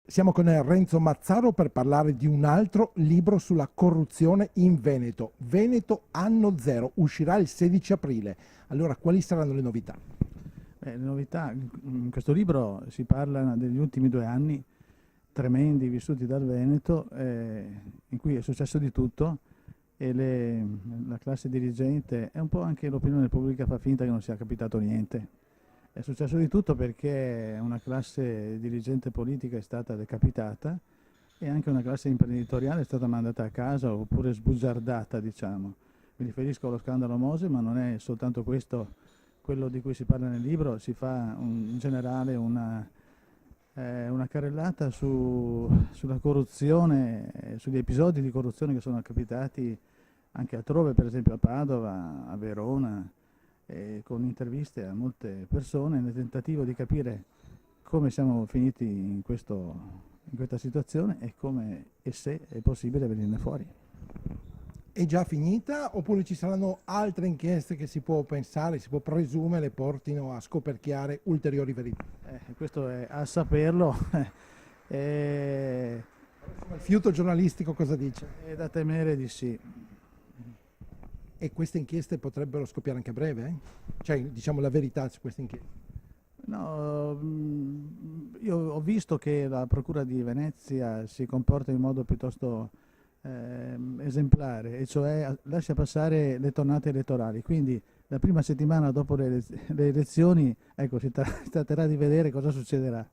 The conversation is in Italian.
Siamo con Renzo Mazzaro per parlare di un altro libro sulla corruzione in Veneto. Veneto anno zero, uscirà il 16 aprile. Allora, quali saranno le novità? Le novità, in questo libro si parla degli ultimi 2 anni tremendi vissuti dal Veneto, in cui è successo di tutto e la classe dirigente e un po' anche l'opinione pubblica fa finta che non sia capitato niente. È successo di tutto perché una classe dirigente politica è stata decapitata e anche una classe imprenditoriale è stata mandata a casa oppure sbugiardata, diciamo. Mi riferisco allo scandalo Mose, ma non è soltanto questo quello di cui si parla nel libro, si fa in generale una carrellata sulla corruzione, sugli episodi di corruzione che sono capitati anche altrove, per esempio a Padova, a Verona, con interviste a molte persone nel tentativo di capire come siamo finiti in questa situazione e come e se è possibile venirne fuori. È già finita oppure ci saranno altre inchieste che si può pensare, si può presumere portino a scoperchiare ulteriori verità? Questo è a saperlo. eh, Il fiuto giornalistico cosa dice? È da temere di sì. E queste inchieste potrebbero scoppiare anche a breve? Cioè, diciamo la verità su queste inchieste. No, io ho visto che la Procura di Venezia si comporta in modo piuttosto esemplare, e cioè lascia passare le tornate elettorali. Quindi la prima settimana dopo le elezioni, ecco, si tratterà di vedere cosa succederà.